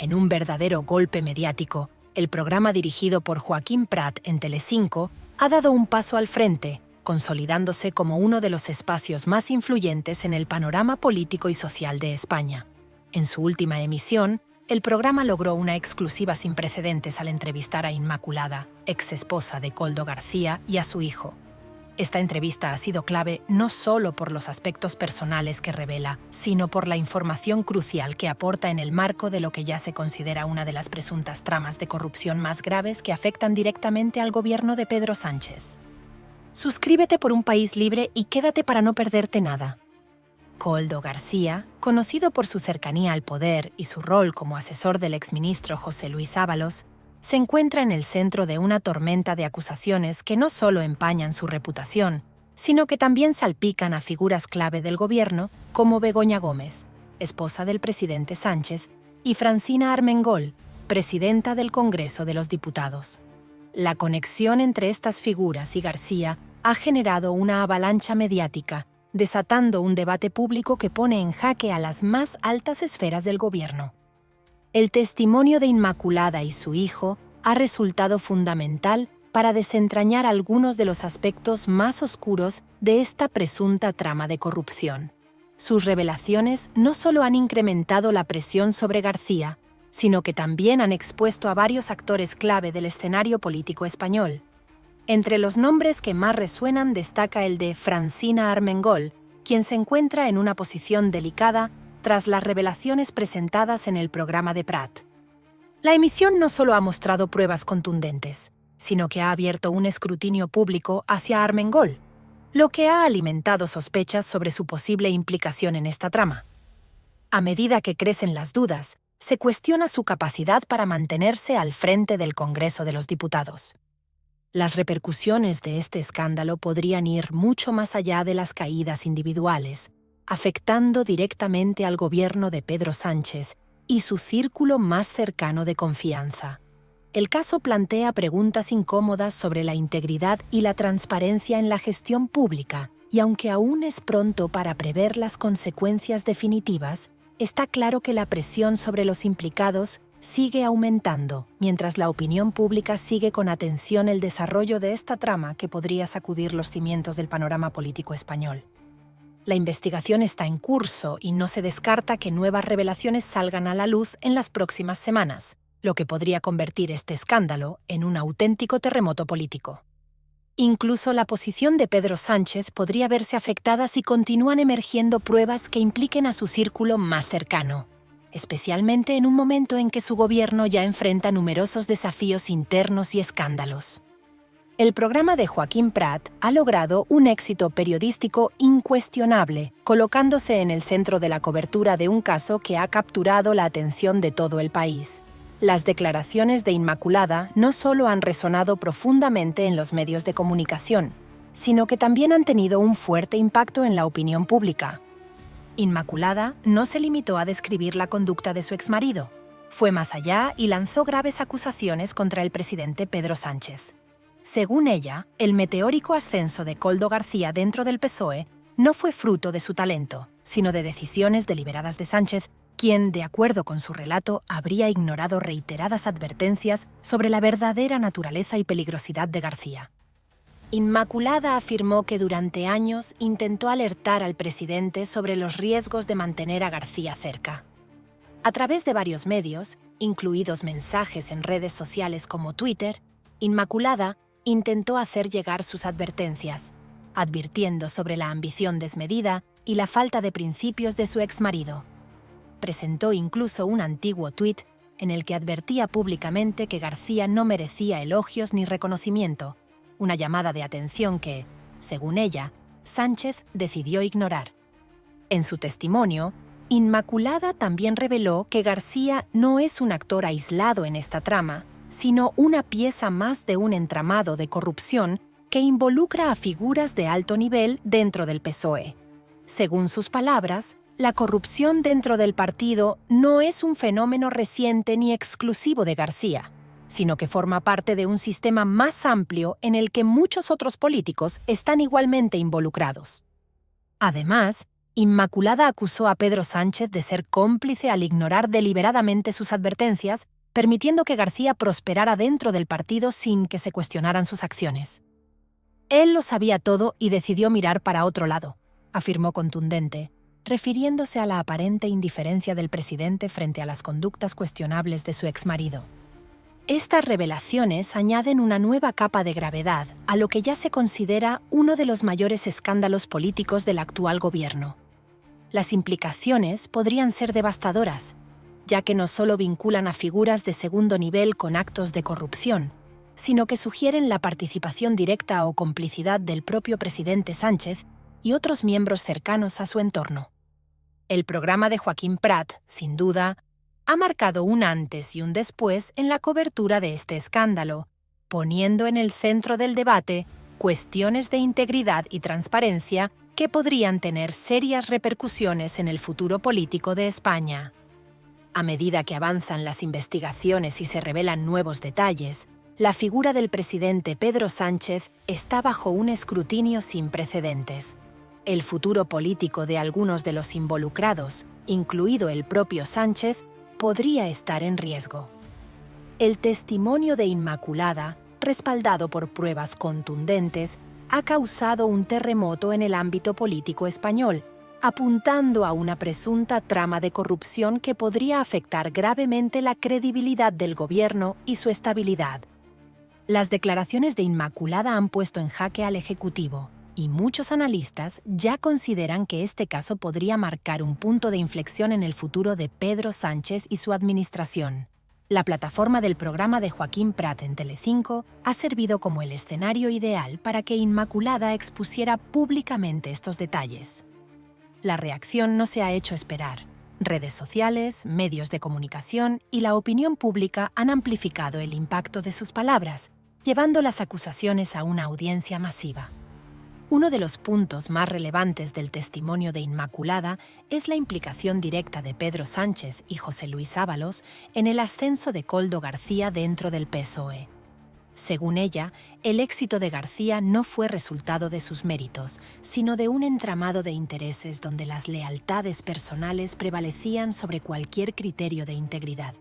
En un verdadero golpe mediático, el programa dirigido por Joaquín Prat en Telecinco ha dado un paso al frente, consolidándose como uno de los espacios más influyentes en el panorama político y social de España. En su última emisión, el programa logró una exclusiva sin precedentes al entrevistar a Inmaculada, exesposa de Koldo García, y a su hijo. Esta entrevista ha sido clave no solo por los aspectos personales que revela, sino por la información crucial que aporta en el marco de lo que ya se considera una de las presuntas tramas de corrupción más graves que afectan directamente al gobierno de Pedro Sánchez. Suscríbete por un país libre y quédate para no perderte nada. Koldo García, conocido por su cercanía al poder y su rol como asesor del exministro José Luis Ábalos, se encuentra en el centro de una tormenta de acusaciones que no solo empañan su reputación, sino que también salpican a figuras clave del gobierno como Begoña Gómez, esposa del presidente Sánchez, y Francina Armengol, presidenta del Congreso de los Diputados. La conexión entre estas figuras y García ha generado una avalancha mediática, desatando un debate público que pone en jaque a las más altas esferas del gobierno. El testimonio de Inmaculada y su hijo ha resultado fundamental para desentrañar algunos de los aspectos más oscuros de esta presunta trama de corrupción. Sus revelaciones no solo han incrementado la presión sobre García, sino que también han expuesto a varios actores clave del escenario político español. Entre los nombres que más resuenan destaca el de Francina Armengol, quien se encuentra en una posición delicada tras las revelaciones presentadas en el programa de Prat. La emisión no solo ha mostrado pruebas contundentes, sino que ha abierto un escrutinio público hacia Armengol, lo que ha alimentado sospechas sobre su posible implicación en esta trama. A medida que crecen las dudas, se cuestiona su capacidad para mantenerse al frente del Congreso de los Diputados. Las repercusiones de este escándalo podrían ir mucho más allá de las caídas individuales, afectando directamente al gobierno de Pedro Sánchez y su círculo más cercano de confianza. El caso plantea preguntas incómodas sobre la integridad y la transparencia en la gestión pública, y aunque aún es pronto para prever las consecuencias definitivas, está claro que la presión sobre los implicados sigue aumentando, mientras la opinión pública sigue con atención el desarrollo de esta trama que podría sacudir los cimientos del panorama político español. La investigación está en curso y no se descarta que nuevas revelaciones salgan a la luz en las próximas semanas, lo que podría convertir este escándalo en un auténtico terremoto político. Incluso la posición de Pedro Sánchez podría verse afectada si continúan emergiendo pruebas que impliquen a su círculo más cercano, especialmente en un momento en que su gobierno ya enfrenta numerosos desafíos internos y escándalos. El programa de Joaquín Prat ha logrado un éxito periodístico incuestionable, colocándose en el centro de la cobertura de un caso que ha capturado la atención de todo el país. Las declaraciones de Inmaculada no solo han resonado profundamente en los medios de comunicación, sino que también han tenido un fuerte impacto en la opinión pública. Inmaculada no se limitó a describir la conducta de su exmarido, fue más allá y lanzó graves acusaciones contra el presidente Pedro Sánchez. Según ella, el meteórico ascenso de Koldo García dentro del PSOE no fue fruto de su talento, sino de decisiones deliberadas de Sánchez, quien, de acuerdo con su relato, habría ignorado reiteradas advertencias sobre la verdadera naturaleza y peligrosidad de García. Inmaculada afirmó que durante años intentó alertar al presidente sobre los riesgos de mantener a García cerca. A través de varios medios, incluidos mensajes en redes sociales como Twitter, Inmaculada intentó hacer llegar sus advertencias, advirtiendo sobre la ambición desmedida y la falta de principios de su exmarido. Presentó incluso un antiguo tuit en el que advertía públicamente que García no merecía elogios ni reconocimiento, una llamada de atención que, según ella, Sánchez decidió ignorar. En su testimonio, Inmaculada también reveló que García no es un actor aislado en esta trama, sino una pieza más de un entramado de corrupción que involucra a figuras de alto nivel dentro del PSOE. Según sus palabras, la corrupción dentro del partido no es un fenómeno reciente ni exclusivo de García, sino que forma parte de un sistema más amplio en el que muchos otros políticos están igualmente involucrados. Además, Inmaculada acusó a Pedro Sánchez de ser cómplice al ignorar deliberadamente sus advertencias, permitiendo que García prosperara dentro del partido sin que se cuestionaran sus acciones. Él lo sabía todo y decidió mirar para otro lado, afirmó contundente, refiriéndose a la aparente indiferencia del presidente frente a las conductas cuestionables de su exmarido. Estas revelaciones añaden una nueva capa de gravedad a lo que ya se considera uno de los mayores escándalos políticos del actual gobierno. Las implicaciones podrían ser devastadoras, ya que no solo vinculan a figuras de segundo nivel con actos de corrupción, sino que sugieren la participación directa o complicidad del propio presidente Sánchez y otros miembros cercanos a su entorno. El programa de Joaquín Prat, sin duda, ha marcado un antes y un después en la cobertura de este escándalo, poniendo en el centro del debate cuestiones de integridad y transparencia que podrían tener serias repercusiones en el futuro político de España. A medida que avanzan las investigaciones y se revelan nuevos detalles, la figura del presidente Pedro Sánchez está bajo un escrutinio sin precedentes. El futuro político de algunos de los involucrados, incluido el propio Sánchez, podría estar en riesgo. El testimonio de Inmaculada, respaldado por pruebas contundentes, ha causado un terremoto en el ámbito político español, apuntando a una presunta trama de corrupción que podría afectar gravemente la credibilidad del gobierno y su estabilidad. Las declaraciones de Inmaculada han puesto en jaque al Ejecutivo, y muchos analistas ya consideran que este caso podría marcar un punto de inflexión en el futuro de Pedro Sánchez y su administración. La plataforma del programa de Joaquín Prat en Telecinco ha servido como el escenario ideal para que Inmaculada expusiera públicamente estos detalles. La reacción no se ha hecho esperar. Redes sociales, medios de comunicación y la opinión pública han amplificado el impacto de sus palabras, llevando las acusaciones a una audiencia masiva. Uno de los puntos más relevantes del testimonio de Inmaculada es la implicación directa de Pedro Sánchez y José Luis Ábalos en el ascenso de Koldo García dentro del PSOE. Según ella, el éxito de García no fue resultado de sus méritos, sino de un entramado de intereses donde las lealtades personales prevalecían sobre cualquier criterio de integridad.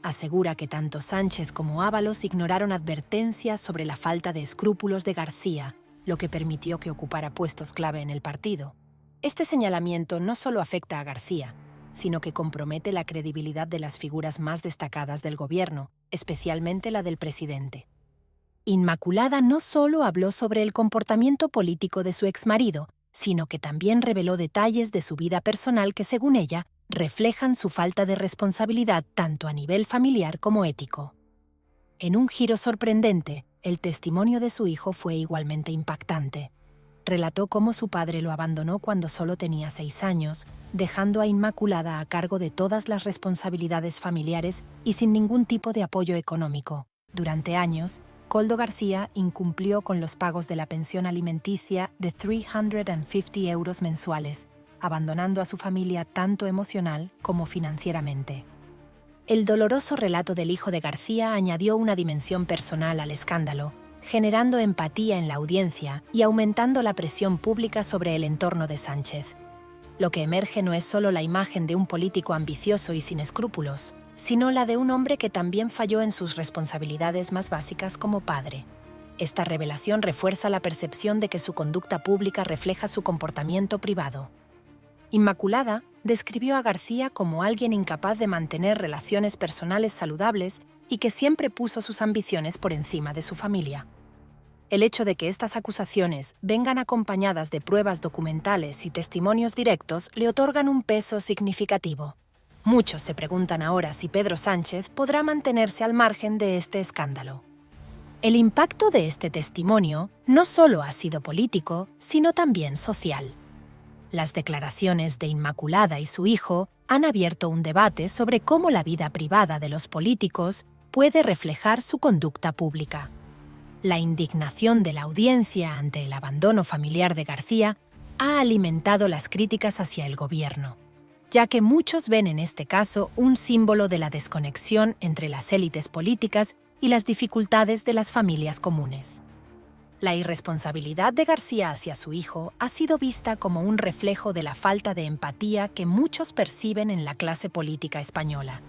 Asegura que tanto Sánchez como Ábalos ignoraron advertencias sobre la falta de escrúpulos de García, lo que permitió que ocupara puestos clave en el partido. Este señalamiento no solo afecta a García, sino que compromete la credibilidad de las figuras más destacadas del gobierno, especialmente la del presidente. Inmaculada no solo habló sobre el comportamiento político de su exmarido, sino que también reveló detalles de su vida personal que, según ella, reflejan su falta de responsabilidad tanto a nivel familiar como ético. En un giro sorprendente, el testimonio de su hijo fue igualmente impactante. Relató cómo su padre lo abandonó cuando solo tenía 6 años, dejando a Inmaculada a cargo de todas las responsabilidades familiares y sin ningún tipo de apoyo económico. Durante años, Koldo García incumplió con los pagos de la pensión alimenticia de 350 euros mensuales, abandonando a su familia tanto emocional como financieramente. El doloroso relato del hijo de García añadió una dimensión personal al escándalo, generando empatía en la audiencia y aumentando la presión pública sobre el entorno de Sánchez. Lo que emerge no es solo la imagen de un político ambicioso y sin escrúpulos, sino la de un hombre que también falló en sus responsabilidades más básicas como padre. Esta revelación refuerza la percepción de que su conducta pública refleja su comportamiento privado. Inmaculada describió a García como alguien incapaz de mantener relaciones personales saludables y que siempre puso sus ambiciones por encima de su familia. El hecho de que estas acusaciones vengan acompañadas de pruebas documentales y testimonios directos le otorgan un peso significativo. Muchos se preguntan ahora si Pedro Sánchez podrá mantenerse al margen de este escándalo. El impacto de este testimonio no solo ha sido político, sino también social. Las declaraciones de Inmaculada y su hijo han abierto un debate sobre cómo la vida privada de los políticos puede reflejar su conducta pública. La indignación de la audiencia ante el abandono familiar de García ha alimentado las críticas hacia el gobierno, ya que muchos ven en este caso un símbolo de la desconexión entre las élites políticas y las dificultades de las familias comunes. La irresponsabilidad de García hacia su hijo ha sido vista como un reflejo de la falta de empatía que muchos perciben en la clase política española.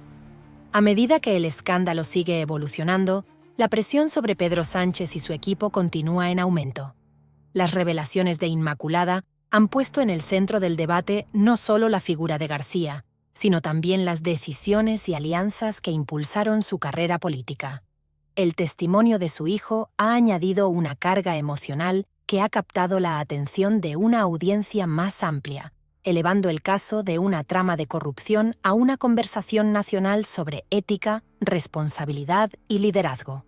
A medida que el escándalo sigue evolucionando, la presión sobre Pedro Sánchez y su equipo continúa en aumento. Las revelaciones de Inmaculada han puesto en el centro del debate no solo la figura de García, sino también las decisiones y alianzas que impulsaron su carrera política. El testimonio de su hijo ha añadido una carga emocional que ha captado la atención de una audiencia más amplia, elevando el caso de una trama de corrupción a una conversación nacional sobre ética, responsabilidad y liderazgo.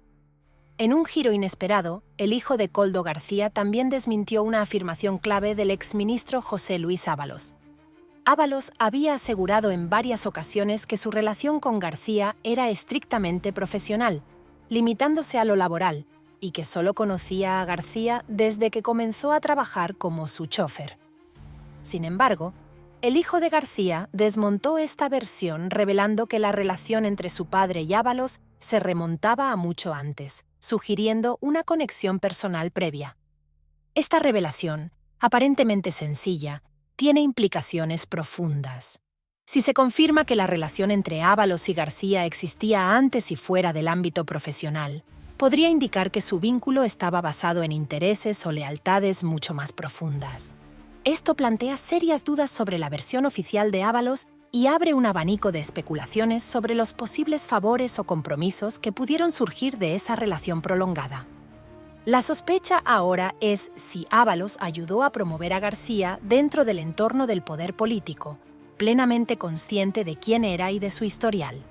En un giro inesperado, el hijo de Koldo García también desmintió una afirmación clave del exministro José Luis Ábalos. Ábalos había asegurado en varias ocasiones que su relación con García era estrictamente profesional, limitándose a lo laboral, y que solo conocía a García desde que comenzó a trabajar como su chófer. Sin embargo, el hijo de García desmontó esta versión revelando que la relación entre su padre y Ábalos se remontaba a mucho antes, sugiriendo una conexión personal previa. Esta revelación, aparentemente sencilla, tiene implicaciones profundas. Si se confirma que la relación entre Ábalos y García existía antes y fuera del ámbito profesional, podría indicar que su vínculo estaba basado en intereses o lealtades mucho más profundas. Esto plantea serias dudas sobre la versión oficial de Ábalos y abre un abanico de especulaciones sobre los posibles favores o compromisos que pudieron surgir de esa relación prolongada. La sospecha ahora es si Ábalos ayudó a promover a García dentro del entorno del poder político, plenamente consciente de quién era y de su historial.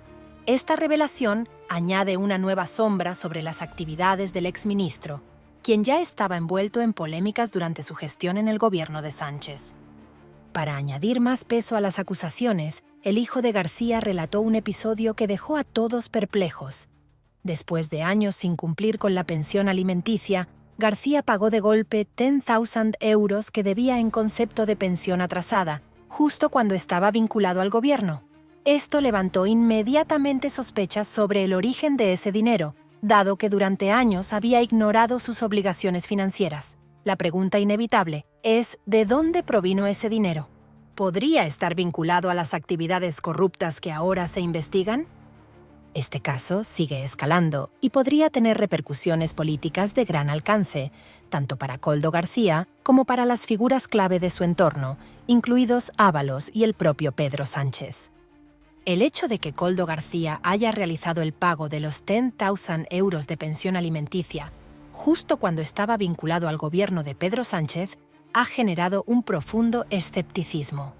Esta revelación añade una nueva sombra sobre las actividades del exministro, quien ya estaba envuelto en polémicas durante su gestión en el gobierno de Sánchez. Para añadir más peso a las acusaciones, el hijo de García relató un episodio que dejó a todos perplejos. Después de años sin cumplir con la pensión alimenticia, García pagó de golpe 10.000 euros que debía en concepto de pensión atrasada, justo cuando estaba vinculado al gobierno. Esto levantó inmediatamente sospechas sobre el origen de ese dinero, dado que durante años había ignorado sus obligaciones financieras. La pregunta inevitable es ¿de dónde provino ese dinero? ¿Podría estar vinculado a las actividades corruptas que ahora se investigan? Este caso sigue escalando y podría tener repercusiones políticas de gran alcance, tanto para Koldo García como para las figuras clave de su entorno, incluidos Ábalos y el propio Pedro Sánchez. El hecho de que Koldo García haya realizado el pago de los 10.000 euros de pensión alimenticia justo cuando estaba vinculado al gobierno de Pedro Sánchez ha generado un profundo escepticismo.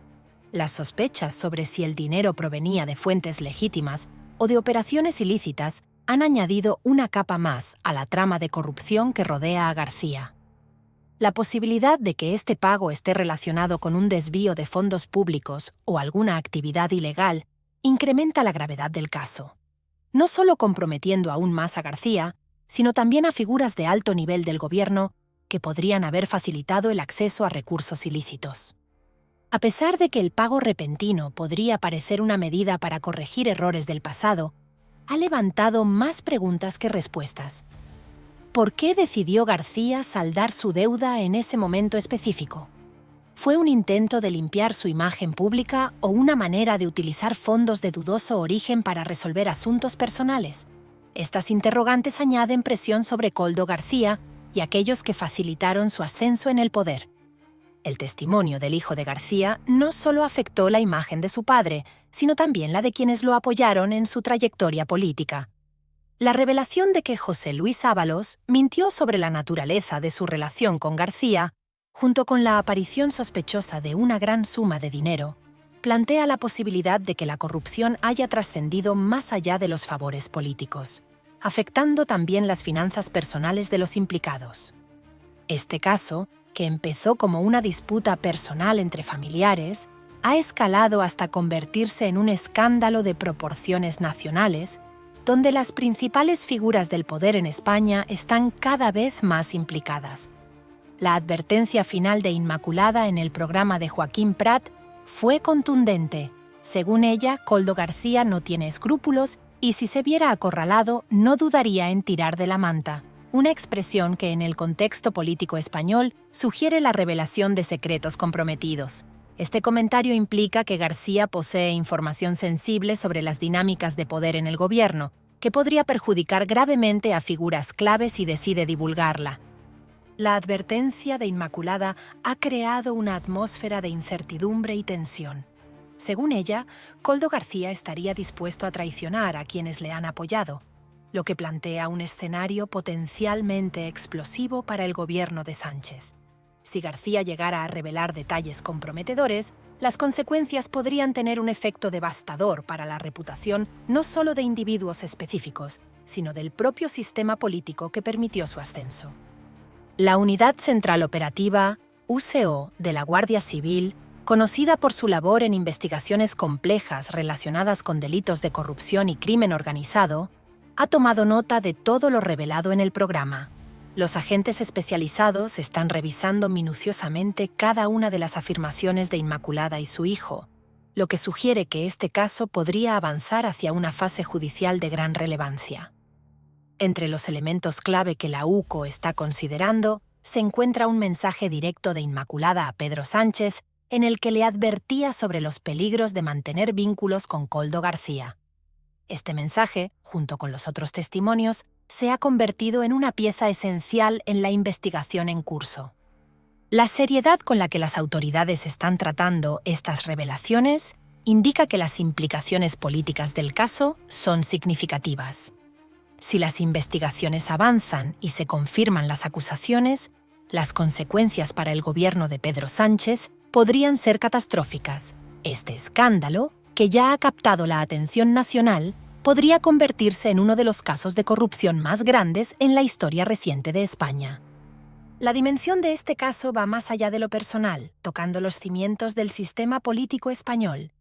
Las sospechas sobre si el dinero provenía de fuentes legítimas o de operaciones ilícitas han añadido una capa más a la trama de corrupción que rodea a García. La posibilidad de que este pago esté relacionado con un desvío de fondos públicos o alguna actividad ilegal incrementa la gravedad del caso, no solo comprometiendo aún más a García, sino también a figuras de alto nivel del gobierno que podrían haber facilitado el acceso a recursos ilícitos. A pesar de que el pago repentino podría parecer una medida para corregir errores del pasado, ha levantado más preguntas que respuestas. ¿Por qué decidió García saldar su deuda en ese momento específico? ¿Fue un intento de limpiar su imagen pública o una manera de utilizar fondos de dudoso origen para resolver asuntos personales? Estas interrogantes añaden presión sobre Koldo García y aquellos que facilitaron su ascenso en el poder. El testimonio del hijo de García no solo afectó la imagen de su padre, sino también la de quienes lo apoyaron en su trayectoria política. La revelación de que José Luis Ábalos mintió sobre la naturaleza de su relación con García, junto con la aparición sospechosa de una gran suma de dinero, plantea la posibilidad de que la corrupción haya trascendido más allá de los favores políticos, afectando también las finanzas personales de los implicados. Este caso, que empezó como una disputa personal entre familiares, ha escalado hasta convertirse en un escándalo de proporciones nacionales, donde las principales figuras del poder en España están cada vez más implicadas. La advertencia final de Inmaculada en el programa de Joaquín Prat fue contundente. Según ella, Koldo García no tiene escrúpulos y si se viera acorralado, no dudaría en tirar de la manta, una expresión que en el contexto político español sugiere la revelación de secretos comprometidos. Este comentario implica que García posee información sensible sobre las dinámicas de poder en el gobierno, que podría perjudicar gravemente a figuras claves y decide divulgarla. La advertencia de Inmaculada ha creado una atmósfera de incertidumbre y tensión. Según ella, Koldo García estaría dispuesto a traicionar a quienes le han apoyado, lo que plantea un escenario potencialmente explosivo para el gobierno de Sánchez. Si García llegara a revelar detalles comprometedores, las consecuencias podrían tener un efecto devastador para la reputación no solo de individuos específicos, sino del propio sistema político que permitió su ascenso. La Unidad Central Operativa, UCO, de la Guardia Civil, conocida por su labor en investigaciones complejas relacionadas con delitos de corrupción y crimen organizado, ha tomado nota de todo lo revelado en el programa. Los agentes especializados están revisando minuciosamente cada una de las afirmaciones de Inmaculada y su hijo, lo que sugiere que este caso podría avanzar hacia una fase judicial de gran relevancia. Entre los elementos clave que la UCO está considerando, se encuentra un mensaje directo de Inmaculada a Pedro Sánchez en el que le advertía sobre los peligros de mantener vínculos con Koldo García. Este mensaje, junto con los otros testimonios, se ha convertido en una pieza esencial en la investigación en curso. La seriedad con la que las autoridades están tratando estas revelaciones indica que las implicaciones políticas del caso son significativas. Si las investigaciones avanzan y se confirman las acusaciones, las consecuencias para el gobierno de Pedro Sánchez podrían ser catastróficas. Este escándalo, que ya ha captado la atención nacional, podría convertirse en uno de los casos de corrupción más grandes en la historia reciente de España. La dimensión de este caso va más allá de lo personal, tocando los cimientos del sistema político español.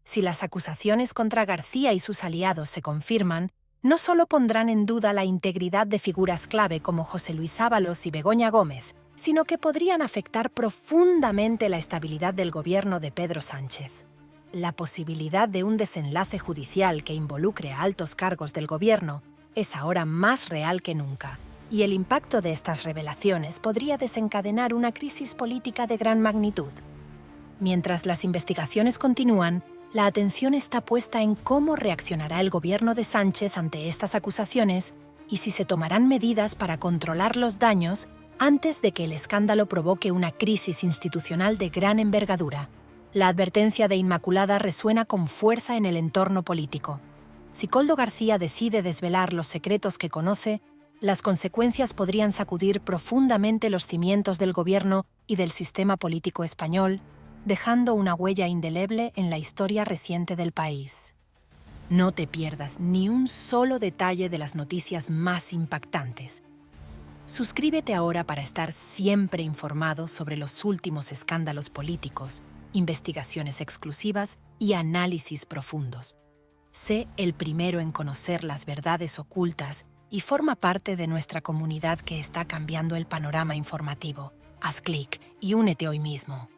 Si las acusaciones contra García y sus aliados se confirman, no solo pondrán en duda la integridad de figuras clave como José Luis Ábalos y Begoña Gómez, sino que podrían afectar profundamente la estabilidad del gobierno de Pedro Sánchez. La posibilidad de un desenlace judicial que involucre a altos cargos del gobierno es ahora más real que nunca, y el impacto de estas revelaciones podría desencadenar una crisis política de gran magnitud. Mientras las investigaciones continúan, la atención está puesta en cómo reaccionará el gobierno de Sánchez ante estas acusaciones y si se tomarán medidas para controlar los daños antes de que el escándalo provoque una crisis institucional de gran envergadura. La advertencia de Inmaculada resuena con fuerza en el entorno político. Si Koldo García decide desvelar los secretos que conoce, las consecuencias podrían sacudir profundamente los cimientos del gobierno y del sistema político español, dejando una huella indeleble en la historia reciente del país. No te pierdas ni un solo detalle de las noticias más impactantes. Suscríbete ahora para estar siempre informado sobre los últimos escándalos políticos, investigaciones exclusivas y análisis profundos. Sé el primero en conocer las verdades ocultas y forma parte de nuestra comunidad que está cambiando el panorama informativo. Haz clic y únete hoy mismo.